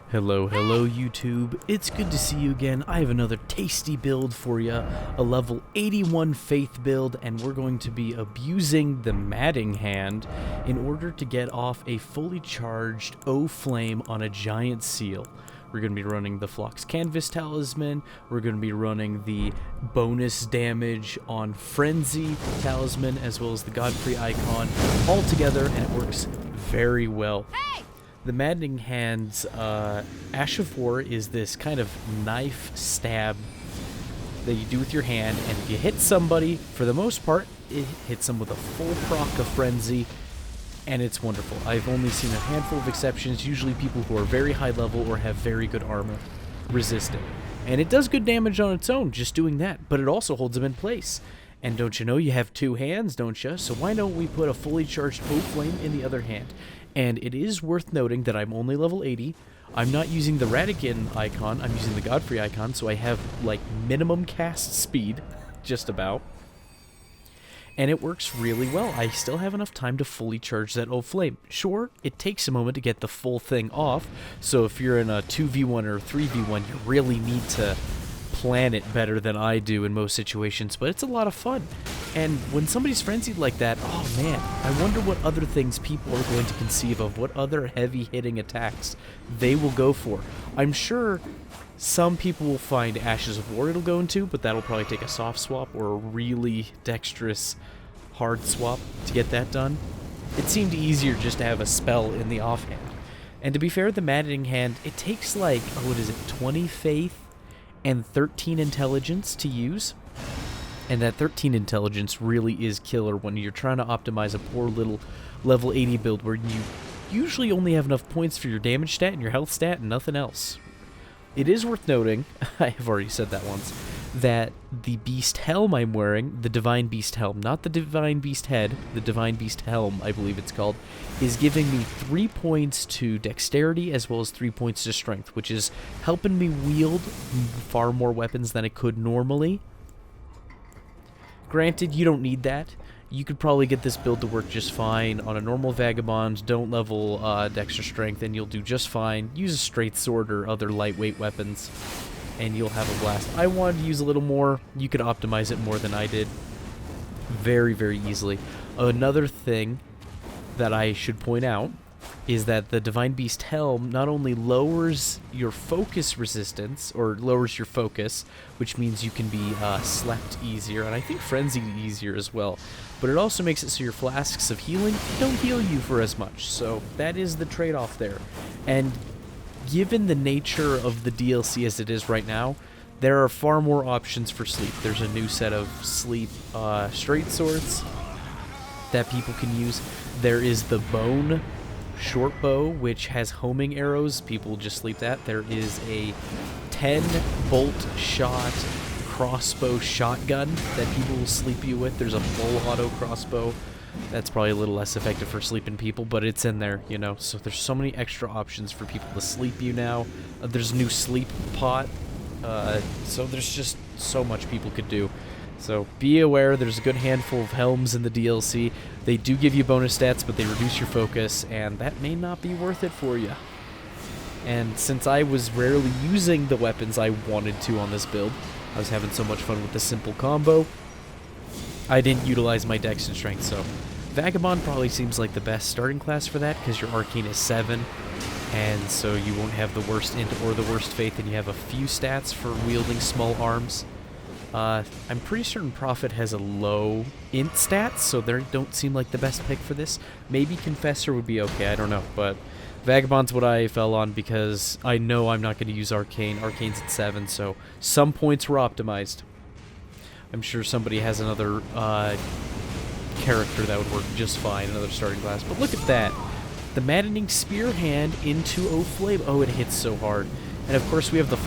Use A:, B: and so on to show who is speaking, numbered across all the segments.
A: Hello YouTube, it's good to see you again. I have another tasty build for you, a level 81 Faith build, and we're going to be abusing the Madding Hand in order to get off a fully charged O-Flame on a giant seal. We're going to be running the Flock's Canvas Talisman, we're going to be running the bonus damage on Frenzy Talisman, as well as the Godfrey icon, all together, and it works very well. The Madding Hand's Ash of War is this kind of knife stab that you do with your hand, and if you hit somebody, for the most part, it hits them with a full proc of Frenzy, and it's wonderful. I've only seen a handful of exceptions, usually people who are very high level or have very good armor resist it. And it does good damage on its own, just doing that, but it also holds them in place. And don't you know, you have two hands, don't you? So why don't we put a fully charged O-Flame in the other hand? And it is worth noting that I'm only level 80. I'm not using the Radigan icon, I'm using the Godfrey icon, so I have, like, minimum cast speed, just about. And it works really well. I still have enough time to fully charge that O-Flame. Sure, it takes a moment to get the full thing off, so if you're in a 2v1 or 3v1, you really need to plan it better than I do in most situations, but it's a lot of fun. And when somebody's frenzied like that, oh man, I wonder what other things people are going to conceive of, what other heavy-hitting attacks they will go for. I'm sure some people will find Ashes of War it'll go into, but that'll probably take a soft swap or a really dexterous hard swap to get that done. It seemed easier just to have a spell in the offhand. And to be fair, the Madding Hand, it takes like, oh, what is it, 20 faith and 13 intelligence to use, and that 13 intelligence really is killer when you're trying to optimize a poor little level 80 build where you usually only have enough points for your damage stat and your health stat and nothing else. It is worth noting, I have already said that once, that the Beast Helm I'm wearing, the Divine Beast Helm, not the Divine Beast Head, the Divine Beast Helm, I believe it's called, is giving me 3 points to Dexterity as well as 3 points to Strength, which is helping me wield far more weapons than I could normally. Granted, you don't need that. You could probably get this build to work just fine on a normal Vagabond. Don't level Dexter Strength and you'll do just fine. Use a straight sword or other lightweight weapons and you'll have a blast. I wanted to use a little more. You could optimize it more than I did. Very, very easily. Another thing that I should point out is that the Divine Beast Helm not only lowers your focus resistance, or lowers your focus, which means you can be slept easier, and I think frenzied easier as well, but it also makes it so your flasks of healing don't heal you for as much, so that is the trade-off there. And given the nature of the DLC as it is right now, there are far more options for sleep. There's a new set of sleep straight swords that people can use. There is the bone short bow, which has homing arrows. People just sleep that. There is a 10 bolt shot crossbow shotgun that people will sleep you with. There's a full auto crossbow. That's probably a little less effective for sleeping people, but it's in there, you know. So there's so many extra options for people to sleep you now. There's a new sleep pot. So there's just so much people could do. So be aware, there's a good handful of helms in the DLC. They do give you bonus stats, but they reduce your focus, and that may not be worth it for you. And since I was rarely using the weapons I wanted to on this build, I was having so much fun with the simple combo, I didn't utilize my dex and strength. So Vagabond probably seems like the best starting class for that, because your arcane is 7, and so you won't have the worst int or the worst faith, and you have a few stats for wielding small arms. I'm pretty certain Prophet has a low int stats, so they don't seem like the best pick for this. Maybe Confessor would be okay, I don't know, but Vagabond's what I fell on because I know I'm not going to use Arcane. Arcane's at 7, so some points were optimized. I'm sure somebody has another character that would work just fine, another starting class, but look at that. The Maddening Spear Hand into O-Flame. Oh, it hits so hard. And of course we have the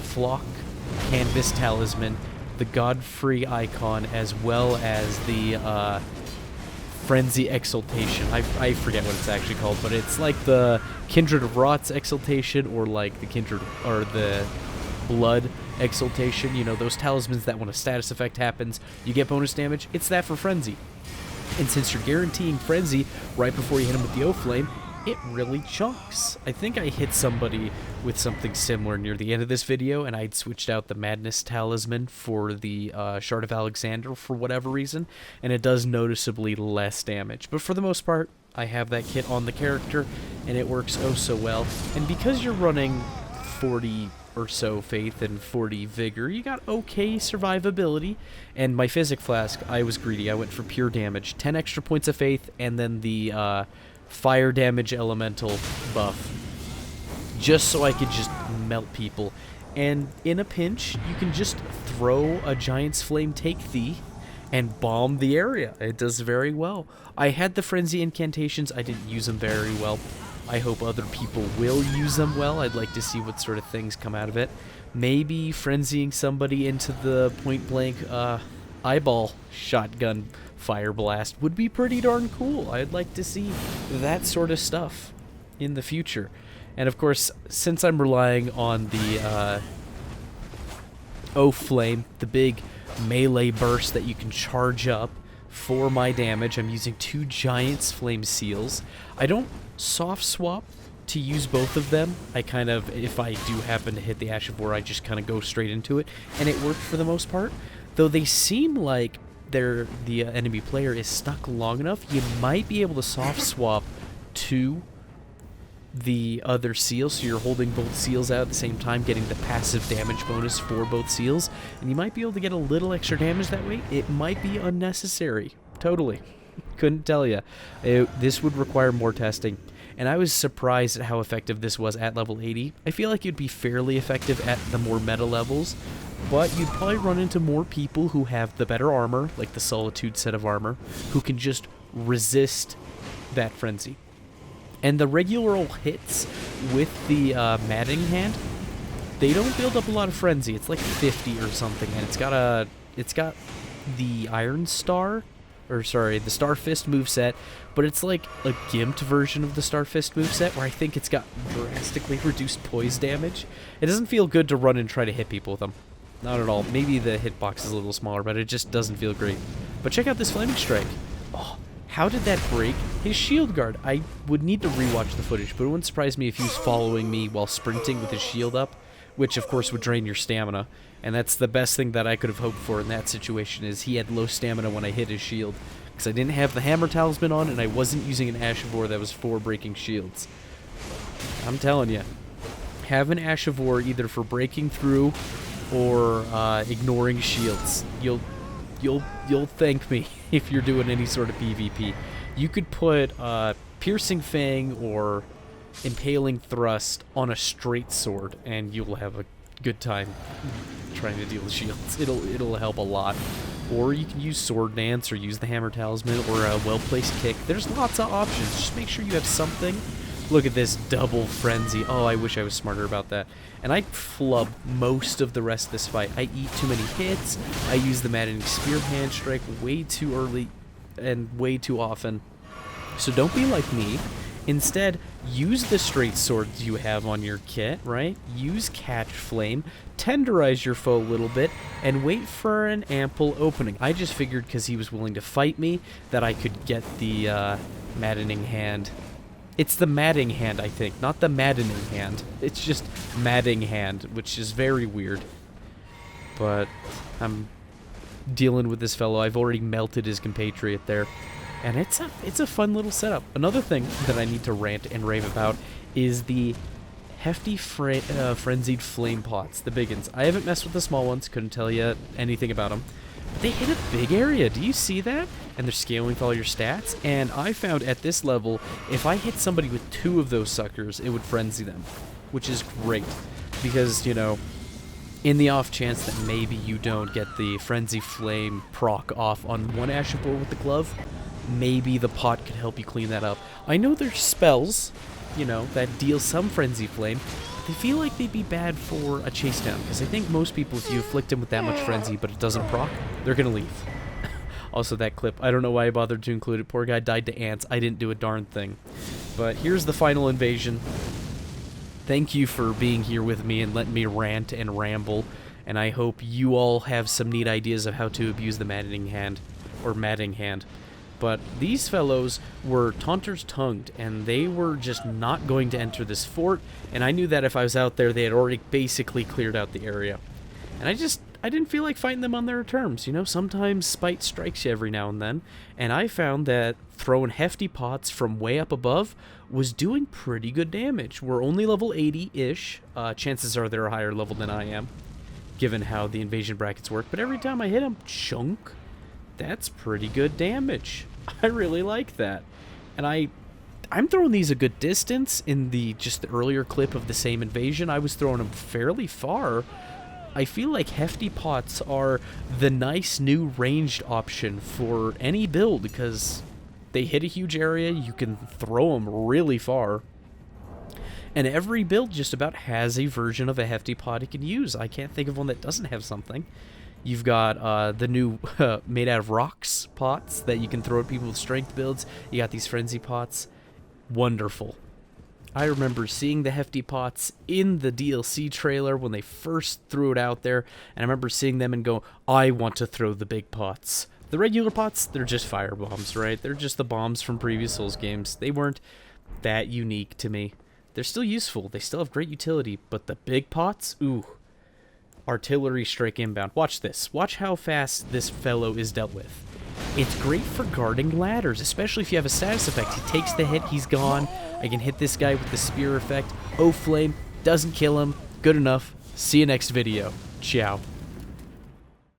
A: Flock Canvas Talisman, the Godfrey icon, as well as the Frenzy Exaltation. I forget what it's actually called, but it's like the Kindred of Rot's Exaltation, or like the Kindred, or the Blood Exaltation. You know, those talismans that when a status effect happens, you get bonus damage. It's that for Frenzy. And since you're guaranteeing Frenzy right before you hit him with the O-Flame, it really chunks. I think I hit somebody with something similar near the end of this video, and I'd switched out the Madness Talisman for the Shard of Alexander for whatever reason, and it does noticeably less damage. But for the most part, I have that kit on the character, and it works oh so well. And because you're running 40 or so Faith and 40 Vigor, you got okay survivability. And my Physic Flask, I was greedy. I went for pure damage. 10 extra points of Faith, and then the fire damage elemental buff. Just so I could just melt people. And in a pinch, you can just throw a Giant's Flame Take Thee and bomb the area. It does very well. I had the Frenzy incantations. I didn't use them very well. I hope other people will use them well. I'd like to see what sort of things come out of it. Maybe frenzying somebody into the point-blank eyeball shotgun fire blast would be pretty darn cool. I'd like to see that sort of stuff in the future. And of course, since I'm relying on the Flame, the big melee burst that you can charge up for my damage, I'm using 2 Giant's Flame Seals. I don't soft swap to use both of them. I kind of, if I do happen to hit the Ash of War, I just kind of go straight into it, and it worked for the most part. Though they seem like the enemy player is stuck long enough, you might be able to soft swap to the other seal, so you're holding both seals out at the same time, getting the passive damage bonus for both seals, and you might be able to get a little extra damage that way. It might be unnecessary. Totally. Couldn't tell you. This would require more testing, and I was surprised at how effective this was at level 80. I feel like it'd be fairly effective at the more meta levels, but you'd probably run into more people who have the better armor, like the Solitude set of armor, who can just resist that frenzy. And the regular old hits with the Madding Hand, they don't build up a lot of frenzy. It's like 50 or something, and it's got the Iron Star, or sorry, the Star Fist moveset, but it's like a gimped version of the Star Fist moveset, where I think it's got drastically reduced poise damage. It doesn't feel good to run and try to hit people with them. Not at all. Maybe the hitbox is a little smaller, but it just doesn't feel great. But check out this Flaming Strike. Oh, how did that break his shield guard? I would need to rewatch the footage, but it wouldn't surprise me if he was following me while sprinting with his shield up, which of course would drain your stamina. And that's the best thing that I could have hoped for in that situation, is he had low stamina when I hit his shield. Because I didn't have the Hammer Talisman on, and I wasn't using an Ash of War that was for breaking shields. I'm telling you, have an Ash of War either for breaking through or ignoring shields. You'll thank me if you're doing any sort of PvP. You could put Piercing Fang or Impaling Thrust on a straight sword, and you'll have a good time trying to deal with shields. It'll help a lot. Or you can use Sword Dance, or use the Hammer Talisman, or a well-placed kick. There's lots of options. Just make sure you have something. Look at this double frenzy. Oh, I wish I was smarter about that. And I flub most of the rest of this fight. I eat too many hits. I use the Maddening Spear Hand Strike way too early and way too often. So don't be like me. Instead, use the straight swords you have on your kit, right? Use Catch Flame, tenderize your foe a little bit, and wait for an ample opening. I just figured because he was willing to fight me that I could get the Maddening Hand. It's the Madding Hand, I think, not the Maddening Hand. It's just Madding Hand, which is very weird. But I'm dealing with this fellow. I've already melted his compatriot there. And it's a fun little setup. Another thing that I need to rant and rave about is the hefty frenzied flame pots, the big ones. I haven't messed with the small ones, couldn't tell you anything about them. But they hit a big area. Do you see that? And they're scaling with all your stats. And I found at this level, if I hit somebody with 2 of those suckers, it would frenzy them, which is great. Because, you know, in the off chance that maybe you don't get the Frenzy Flame proc off on one Ash of War with the glove, maybe the pot could help you clean that up. I know there's spells, you know, that deal some Frenzy Flame. They feel like they'd be bad for a chase down, because I think most people, if you afflict them with that much Frenzy but it doesn't proc, they're gonna leave. Also, that clip, I don't know why I bothered to include it. Poor guy died to ants. I didn't do a darn thing. But here's the final invasion. Thank you for being here with me and letting me rant and ramble, and I hope you all have some neat ideas of how to abuse the Maddening Hand, or Madding Hand. But these fellows were taunters tongued, and they were just not going to enter this fort, and I knew that if I was out there, they had already basically cleared out the area. And I didn't feel like fighting them on their terms. You know, sometimes spite strikes you every now and then, and I found that throwing hefty pots from way up above was doing pretty good damage. We're only level 80-ish. Chances are they're a higher level than I am, given how the invasion brackets work, but every time I hit them, chunk, that's pretty good damage. I really like that. And I'm throwing these a good distance. In the earlier clip of the same invasion, I was throwing them fairly far. I feel like hefty pots are the nice new ranged option for any build because they hit a huge area, you can throw them really far. And every build just about has a version of a hefty pot it can use. I can't think of one that doesn't have something. You've got the new made out of rocks pots that you can throw at people with strength builds. You got these frenzy pots. Wonderful. I remember seeing the hefty pots in the DLC trailer when they first threw it out there, and I remember seeing them and go, I want to throw the big pots. The regular pots, they're just fire bombs, right? They're just the bombs from previous Souls games. They weren't that unique to me. They're still useful. They still have great utility, but the big pots, ooh. Artillery strike inbound. Watch this. Watch how fast this fellow is dealt with. It's great for guarding ladders, especially if you have a status effect. He takes the hit, he's gone. I can hit this guy with the spear effect. Oh, flame, doesn't kill him. Good enough. See you next video. Ciao.